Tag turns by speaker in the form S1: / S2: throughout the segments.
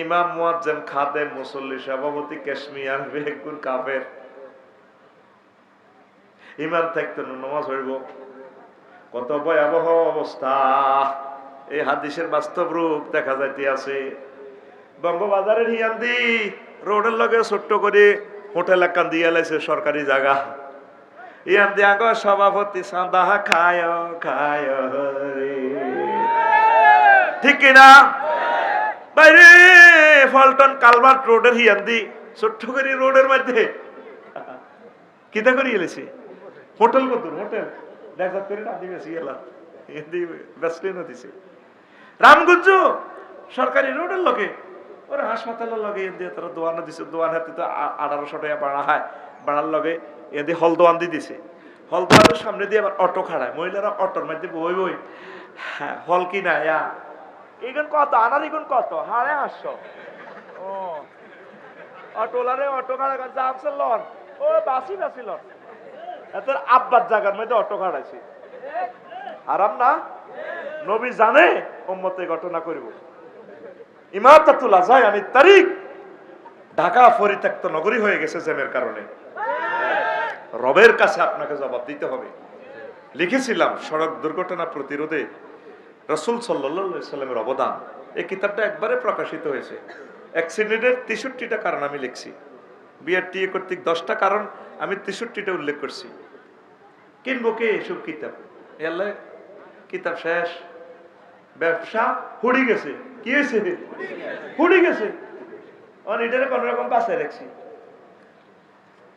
S1: ইমাম, মুয়াজ্জিন, খাদেম, মুসল্লি, সভাপতি, ক্যাশমিয়ার, বেগুন, কাফের। ইমাম থাকতো না, নামাজ হইব। কত ভয়াবহ অবস্থা! এই হাদিসের বাস্তব রূপ দেখা যাইতে আছে। বঙ্গবাজারের হিয়ান্দি রোডের লগে ছোট্ট করে হোটেল একখান দিয়ে লাইছে, সরকারি জায়গা। ইয়ান্দি আগ সভাপতি সাদা খায় খায় রে, ঠিক কিনা বাইরে? ফলটন কালভার্ট রোডের হিয়ান্দি ছোট্ট করে রোডের মধ্যে কিতা করে এলেছে হোটেল, কত হোটেল দেখা করে না দিবেছি এলা ব্যস্ত দিছে। রামগঞ্জ সরকারি রোডের লগে, ওরা হাসপাতালের লগে দিয়ে তারা দোয়ানো দিছে। দোয়ান হাতে তো 1800 টাকা বাড়া হয়, বাড়ার লগে এদি হল দোয়ান দিয়ে দিছে। হল দোয়ানের সামনে দিয়ে আবার অটো খাড়ায়, মহিলারা অটোর মধ্যে বই বই। হ্যাঁ, হল কি না এগুন কত আনার, এগুন কত 850। ও অটোলারে অটো খাড়া যাচ্ছে লন, ও বাসি বাসি লন। এত আব্বার জায়গার মধ্যে অটো খাড়াইছে, আরাম না? নবী জানে উম্মতে ঘটনা করিব। ইমাতাতুল আযায় আনিত তারিক, ঢাকা পরিত্যক্ত নগরী হয়ে গেছে জ্যামের কারণে। রবের কাছে আপনাকে জবাব দিতে হবে। লিখেছিলাম সড়ক দুর্ঘটনা প্রতিরোধে রাসূল সাল্লাল্লাহু আলাইহি সাল্লামের অবদান। এই কিতাবটা একবারে প্রকাশিত হয়েছে। অ্যাক্সিডেন্টের 63টা কারণ আমি লিখছি। বিআরটিএ কর্তৃক 10টা কারণ আমি 63টা উল্লেখ করছি। কিনবো কে এসব কিতাব? এলে কিতাব শেষ, ব্যবসা হুড়ি গেছে। কি হয়েছে? হুড়ি গেছে। এটারে কোন রকম বাঁচায় রাখছি।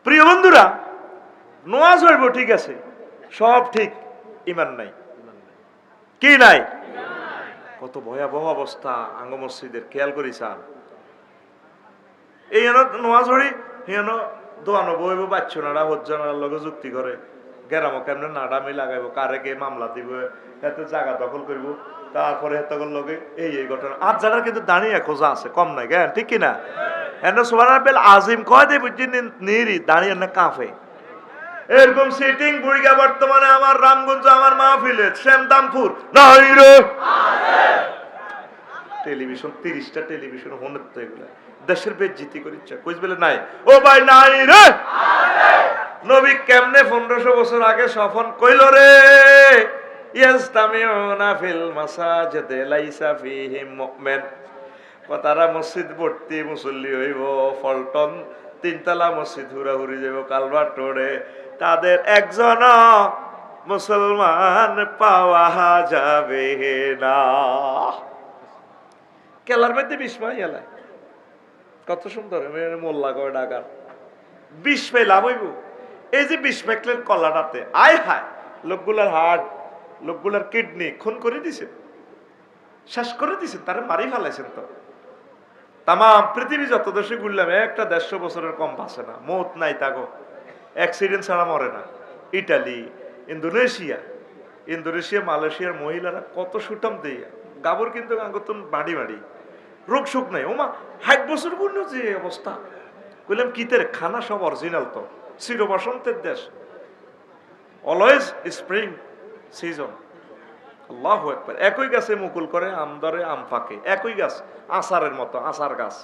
S1: প্রিয় বন্ধুরা, নামাজ হইব ঠিক আছে, সব ঠিক, ইমান নাই। কি নাই? কত ভয়াবহ অবস্থা আঙ্গ মসজিদের, খেয়াল করিছান? এই নামাজ হড়ি হেন দোয়ানো বইব, বাচ্চনারা হজ্জনার লগে যুক্তি করে গেরামো কেমনে নাডামি লাগাইব, কারে কে মামলা দিব, এত জায়গা দখল করব, তারপরে এতগুলো লগে এই ঘটনা। আর যারা কিন্তু দাঁড়িয়ে খোঁজা আছে, কম নাই জ্ঞান, ঠিক কিনা? এনে সুবহানাল বেল আজিম কয় দে বুঝছি নিরি দাঁড়িয়ে না কাফে। এরকম সিটিং বুড়িগা বর্তমানে আমার রামগঞ্জ, আমার মাহফিলে শ্যামদামপুর নাই রে টেলিভিশন, 30টা টেলিভিশন হনে তো এগুলা দেশের বেজ্জিতি করে ইচ্ছা কইস বলে নাই। ও ভাই নাই রে, নবী কেমনে 1500 বছর আগে সফন কইল রে, ইয়াস্তামিউনা ফিল মাসাজিদে লাইসা ফীহিম মুমিন। তারা মসজিদ ভর্তি মুসল্লি হইব, ফলটন 3তলা মসজিদ হুড়াহুড়ি যাব কালভার্ট রোডে, তাদের একজন মুসলমান পাওয়া যাবে না। কেলার মধ্যে 20 মাই এলায় কত সুন্দর মোল্লা করে ডাকার 20 পাই লাভ হইব। এই যে 20 পাইলের কলাটাতে আয় হায়, লোকগুলার হার্ট, লোকগুলার কিডনি খুন করে দিছে, শেষ করে দিছেন, তারা মারি ফেলাইছেন। তো তাম পৃথিবী যত দেশে ঘুরলাম, একটা 150 বছরের কম বাঁচে না, মত নাই তাগো, অ্যাক্সিডেন্ট ছাড়া মরে না। ইটালি, ইন্দোনেশিয়া, মালয়েশিয়ার মহিলারা কত সুটাম দেয়, গাবর কিন্তু আঙ্গতন বাড়ি বাড়ি, রোগ সুখ নাই। ওমা 60 বছর পূর্ণ যে অবস্থা, বললাম কিতের খানা সব অরিজিনাল, তো চির বসন্তের দেশ, অলওয়েজ স্প্রিং সিজন। আল্লাহু আকবার। একই গাছে মুকুল করে, আম ধরে, আম ফাঁকে, একই গাছ, আচারের মতো, আচার গাছ।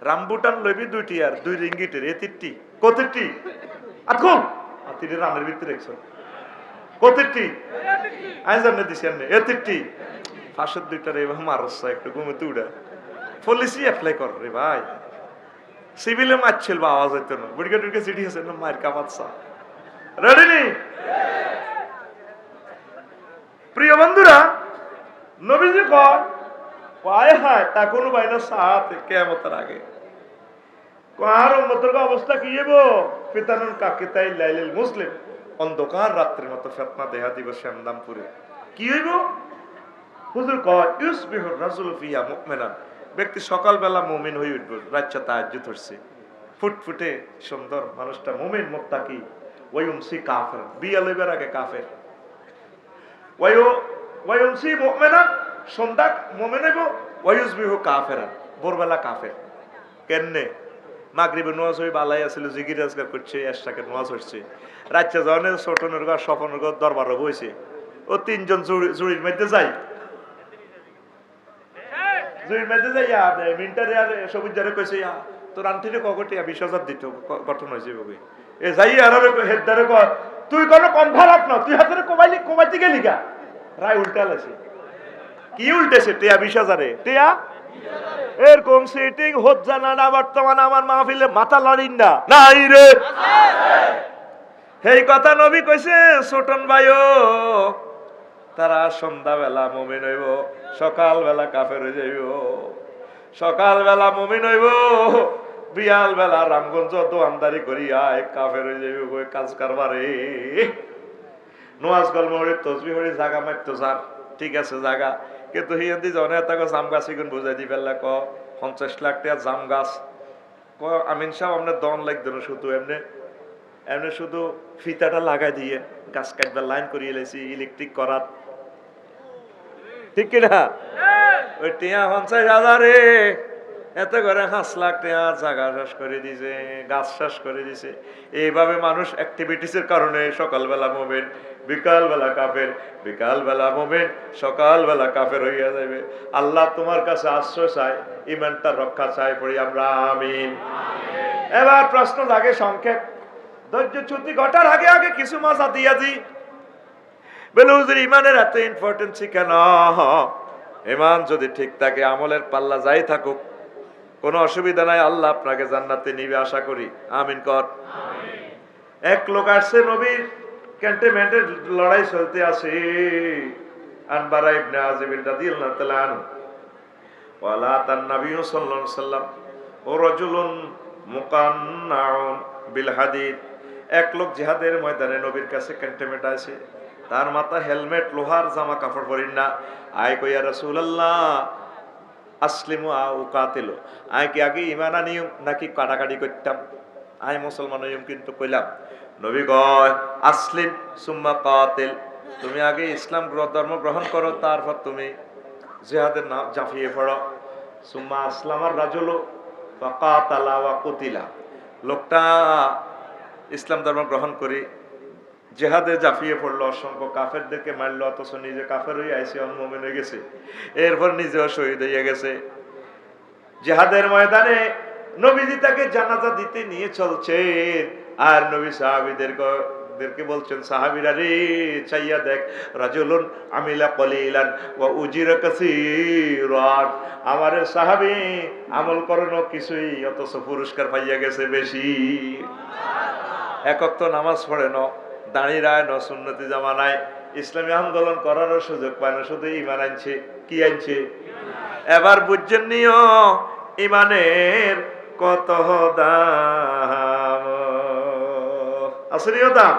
S1: রামবুটান লইবি 2টি আর 2 রিঙ্গিটের, এতিরটি কতিরটি আতকুল আতিরে রামের ভিতরে রেখছ কতিরটি আই জানে দিছি এনে এতিরটি ফাঁসের 2টার এভাবে মারছ একটু ঘুমে তুড়া পলিসি অ্যাপ্লাই কর রে ভাই। সিভিলে মারছিল বা আওয়াজ হইতো না, বুড়িকা টুড়িকা চিঠি আছে না, মায়ের কামাচ্ছা। রেডি নি প্রিয় বন্ধুরা? নবীজি কয় পায় হায় তা কোনো বাইনা সাথে কিয়ামতের আগে কার উম্মতের অবস্থা কি হইব? ফিতানুন কাকিতাই লাইলিল মুসলিম, অন্ধকার রাত্রির মতো ফিতনা দেখা দিব শ্যামদামপুরে। কি হইব? হুজুর কয় ইউসবিহুর রাজুল ফিহা মুমিনান, ব্যক্তি সকালবেলা মুমিন হয়ে উঠবে, রাতটা তাহাজ্জুদ হচ্ছে, ফুটফুটে সুন্দর মানুষটা মুমিন মুত্তাকি, ওয়ায়ুমসি কাফির, বিয়ালের আগে কাফের, ওয়ায়ুমসি মুমিনান, সন্ধ্যা মুমিন হইব, ওয়ায়ুসবিহু কাফিরান, ভোরবেলা কাফের। কেননে? মাগরিবে নামাজ হই বালাই আছিল, জিকির আজকার করছে, এশরাকে নামাজ হচ্ছে, রাতটা যখন ছোটনের ঘর স্বপনের ঘর দরবারে বইছে, ও 3জন জুড়ির মধ্যে যাই, জুই মেজে যাইয়া মিন্টারে আর সবুজ জারে কইছে ইয়া তোর আন্টিরে কগটিয়া 20,000 দিত গঠন হয়েছে বগে এ যাই আর হেডদারে কয় তুই কোনো কম খারাপ না তুই হাতে কমাইতে গেলি গা রায় উল্টালেছে কি উল্টেছে টিয়া 20,000 টিয়া এরকম সিটিং হত জানা না বর্তমানে আমার মাহফিলে মাথা লড়িন না নাই রে এই কথা নবী কইছে ছোটন ভাইও তারা সন্ধ্যাবেলা মুমিন হইব সকালবেলা কাফের হয়ে যাইব সকালবেলা মুমিন হইব বিয়াল বেলা রামগঞ্জ দোয়ানদারি করি আয় কাফের হয়ে যাইব কাজ কারবারে নোয়াজ গল মহরি তসবি হরি জাগা মারতো স্যার ঠিক আছে জাগা কিন্তু হিন্দি জনে তাকে জাম গাছ এগুন বুঝাই দি ফেললে 50 লাখ টাকা জাম গাছ আমিন সাহেব আপনার দন লাগতো না শুধু এমনি এমনি শুধু ফিতাটা লাগাই দিয়ে গাছ কাটবার লাইন করিয়ে লেছি ইলেকট্রিক করার ঠিক কিনা ওই টিয়া 50,000 এত করে 5 লাখ টাকা জায়গা শেষ করে দিছে গাছ শেষ করে দিছে এইভাবে মানুষ অ্যাক্টিভিটিসের কারণে সকালবেলা মুমিন বিকালবেলা কাফের বিকালবেলা মুমিন সকালবেলা কাফের হইয়া যাবে আল্লাহ তোমার কাছে আশ্রয় চাই ইমানটা রক্ষা চাই পড়ি আমরা আমিন এবার প্রশ্ন লাগে সংক্ষেপ ধৈর্য চ্যুতি ঘটার আগে আগে কিছু মজা দিয়া দি বলে হুজুর ইমানের এত ইম্পর্টেন্সি কেন ইমান যদি ঠিক থাকে আমলের পাল্লা যাই থাকুক কোনো অসুবিধা নাই আল্লাহ আপনাকে জান্নাতে নিবে আশা করি আমিন কর এক লোক আসছে নবীর ক্যান্টনমেন্টে লড়াই চলতে আছে আনবারা ইবনে আযিব রাদিয়াল্লাহু তাআলা আনহু ওয়ালা তান নবী সাল্লাল্লাহু আলাইহি সাল্লাম ও রাজুলুন মুকান্নাউন বিল হাদিদ এক লোক জিহাদের ময়দানে নবীর কাছে ক্যান্টনমেন্ট আছে তার মাথা হেলমেট লোহার জামা কাপড় পরিন না আয় কইয়া রাসূলুল্লাহ আসলিমু আও কাতিলু আয় কি আগে ঈমান আনিম নাকি কাটাকাটি করতাম আয় মুসলমান হইম কিন্তু কইলাম নবী কয় আসলিম সুম্মা কাতিল তুমি আগে ইসলাম ধর্ম গ্রহণ করো তারপর তুমি জিহাদের নাম জাফিয়ে পড়ো সুম্মা আসলামার রাজুলু ফাকাতালা ওয়া কুতিলা লোকটা ইসলাম ধর্ম গ্রহণ করি জিহাদে জাফিয়ে পড়লো অসংখ্য কাফেরদেরকে মারলো অথচ নিজে কাফের হয়ে আইসে মুমিন হয়ে গেছে এরপর নিজেও শহীদ হয়ে গেছে জিহাদের ময়দানে নবীজি তাকে জানাজা দিতে নিয়ে চলছেন আর নবী সাহাবীদেরকে বলছেন সাহাবীরা রে চাইয়া দেখ রাজুলুন আমিলা কলিলান ওয়া উজিরা কাসীরান আমারে সাহাবী আমল করেন কিছুই অথচ পুরস্কার পাইয়া গেছে বেশি একক তো নামাজ পড়ে না দাঁড়িয়ে রায় না সুন্নতি জামানায় ইসলামী আন্দোলন করারও সুযোগ পায় না শুধু ইমান আনছে কি আনছে এবার বুঝছেন নিও ইমানের কত দাম আসলেও দাম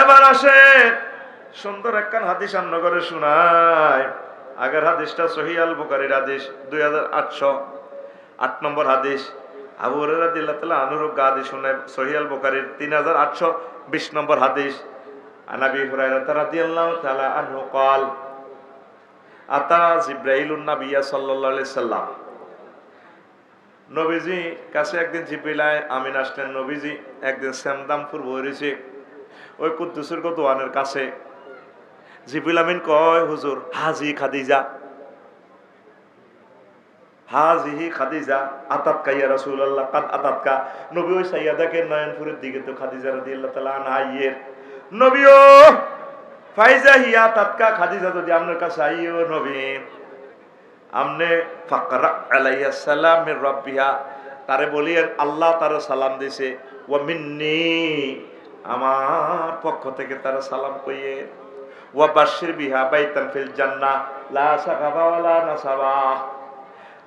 S1: এবার আসে সুন্দর একখান হাদিস আমনগরে শোনায় আগের হাদিসটা সহিহ আল বুখারীর হাদিস 2808 নম্বর হাদিস আবু হুরায়রা রাদিয়াল্লাহু তাআলা আনহু হাদিস শুনে সহিহ আল বুখারীর 3820 নম্বর হাদিস আনাবি হুরায়রা রাদিয়াল্লাহু তাআলা আনহু قال আতা জিবরাইলুন নবিয়্য সাল্লাল্লাহু আলাইহি সাল্লাম নবীজি কাছে একদিন জিবরিল আমিন আসলেন নবীজি একদিন সেমদামপুর বইরেছে ওই কুদ্দুসের দোয়ানের কাছে জিবরিল আমিন কয় হুজুর হাজি খাদিজা হাজিহি খাদিজা আতাতকা ইয়া রাসূলুল্লাহ কাদ আতাতকা নবী ওই সাইয়্যিদাকে নয়নপুরের দিকে তো খাদিজা রাদিয়াল্লাহু তাআলা আনহা আইয়ের নবীও ফাইজা হিয়া তাতকা খাদিজা যদি আপনার কাছে আইও নবী আমনে ফাকরা আলাইহিস সালাম মির রাব্বিহা তারে বলিয়েন আল্লাহ তার সালাম দিছে ওয়া মিন্নি আমার পক্ষ থেকে তার সালাম কইয়ে ওয়া বাশির বিহা বাইতান ফিল জান্নাহ লা সাকাবা ওয়ালা নাসাবা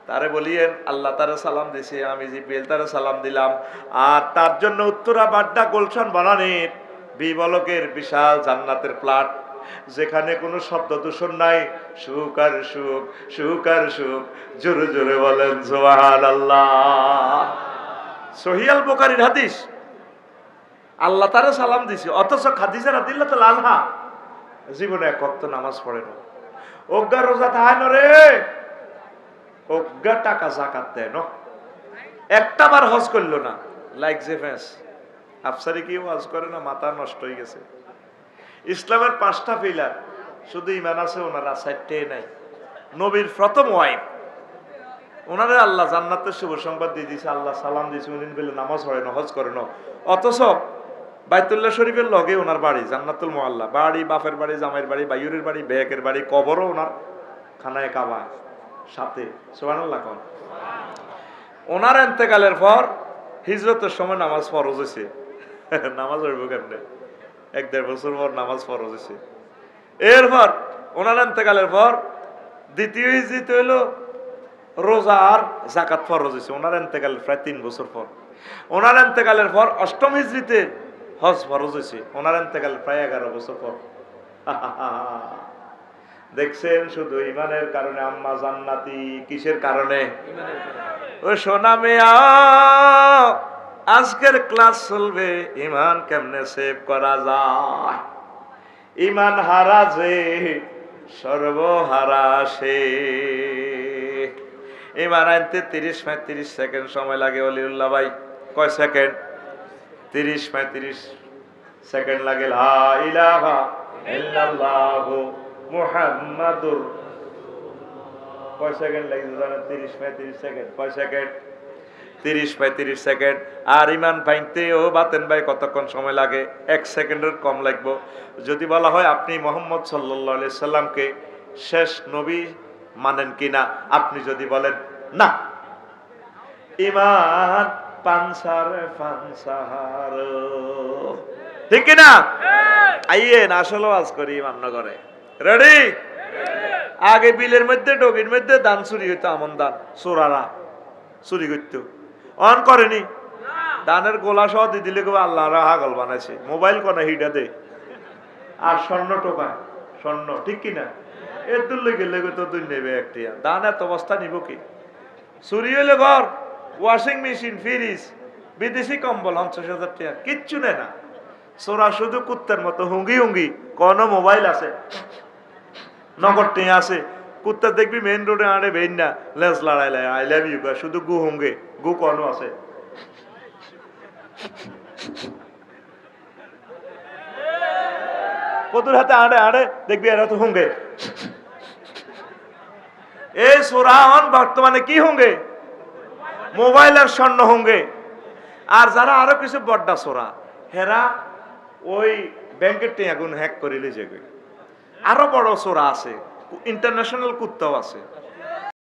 S1: তারে বলিয়েন আল্লাহ তারে সালাম দিছে আমি জিব্রাইল তারে সালাম দিলাম আর তার জন্য উত্তরা বাড্ডা গুলশান বানানের বিবলকের বিশাল জান্নাতের প্লট যেখানে কোনো শব্দ দূষণ নাই সুখ আর সুখ সুখ আর সুখ জোরে জোরে বলেন সুবহানাল্লাহ সহিহ আল বুখারীর হাদিস আল্লাহ তারে সালাম দিছে অথচ খাদিজা রাদিয়াল্লাহু তাআলা আনহা জীবনে এক ওয়াক্ত নামাজ পড়ে না অজ্ঞা রোজা থাকে না রে অজ্ঞা টাকা যাকাত দেয় না একটা বার হজ করলো না লাইক যে ফেস আফসারি কি ওয়াজ করে না মাথা নষ্ট হয়ে গেছে ইসলামের 5টা পিলার শুধু ঈমান আছে ওনার 4টে নাই নবীর প্রথম ওয়াইফ ওনারে আল্লাহ জান্নাতের শুভ সংবাদ দিয়ে দিয়েছে, আল্লাহ সালাম দিয়েছে, উনি বলে নামাজ পড়ে না, হজ করে না। অথচ বাইতুল্লাহ শরীফের লগে ওনার বাড়ি, জান্নাতুল মুআল্লা, বাড়ি, বাপের বাড়ি, জামাইয়ের বাড়ি, বাইরের বাড়ি, বেকের বাড়ি, কবরও ওনার খানায় কাবা সাথে। সুবহানাল্লাহ কোন। ওনার ইন্তেকালের পর হিজরতের সময় নামাজ ফরজ হয়েছে। নামাজ পড়বো কেমনে? 1-1.5 বছর পর নামাজ ফরজ হয়েছে। এরপর ওনার ইন্তেকালের পর দ্বিতীয় হিজরত হইল রোজা আর যাকাত ফরজ হয়েছে ওনার ইন্তেকালের প্রায় 3 বছর পর। ওনার ইন্তেকালের পর অষ্টম হিজরিতে হজ ফরজ হয়েছে ওনার ইন্তেকালের প্রায় 11 বছর পর। দেখছেন, শুধু ইমানের কারণে আম্মা জান্নাতি। কিসের কারণে? ও সোনা মিয়া, আজকের ক্লাস চলবে ইমান কেমনে সেভ করা যায়। ইমান হারা যে সর্বহারা সে। ইমান আনতে 30-35 সেকেন্ড সময় লাগে। অলিউল্লাহ ভাই, কয় সেকেন্ড? 30-35 সেকেন্ড লাগে। লা ইলাহা ইল্লাল্লাহু মুহাম্মাদুর। কয় সেকেন্ড লাগে জানেন? 30-35 সেকেন্ড। কয় সেকেন্ড? 30-35 সেকেন্ড। আর ইমান ভাঙতেও বাতেন ভাই কতক্ষণ সময় লাগে? 1 সেকেন্ডের কম লাগবে। যদি বলা হয় আপনি মুহাম্মদ সাল্লাল্লাহু আলাইহি সাল্লামকে শেষ নবী মানেন কিনা, আপনি যদি বলেন না, ইমান পানসার পানসার, ঠিক কিনা? আইয়েন আসলে আজ করি ইমান নগরে। রেডি? আগে বিলের মধ্যে ডগির মধ্যে দান চুরি হইতো, আমন দান চোরারা চুরি করতো। অন করেনি, দানের গোলা সহ দিয়ে দিলে কেউ আল্লাহ হাগল বানাইছে। মোবাইল কোনা হিটা দে আর স্বর্ণ টোকা, স্বর্ণ, ঠিক কিনা? এর দূর গেলে তো দুই নেবে একটি দান। এত বস্তা নিব কি? চুরি হইলে ঘর, ওয়াশিং মেশিন, ফ্রিজ, বিদেশি কম্বল 50,000 টাকা কিচ্ছু নেয় না। চোরা শুধু কুত্তার মতো হুঙ্গি হুঙ্গি। কোন মোবাইল আছে, নগদ টিয়া আছে। কুত্তা দেখবি মেইন রোডে আড়ে বেইন না, লেজ লড়াইলে আই লাভ ইউ কয়, শুধু গু হুঙ্গে। গু কোন আছে? কতুর হাতে আড়ে আড়ে দেখবি এরা তো হুঙ্গে। এই চোরাহন বর্তমানে কি হুঙ্গে? মোবাইল আর স্বর্ণ হুঙ্গে। আর যারা আরো কিছু বড্ডা চোরা, হেরা ওই ব্যাংকের টিয়াগুন হ্যাক করিলে যে। আরো বড় চোরা আছে, ইন্টারন্যাশনাল কুত্তাও আছে।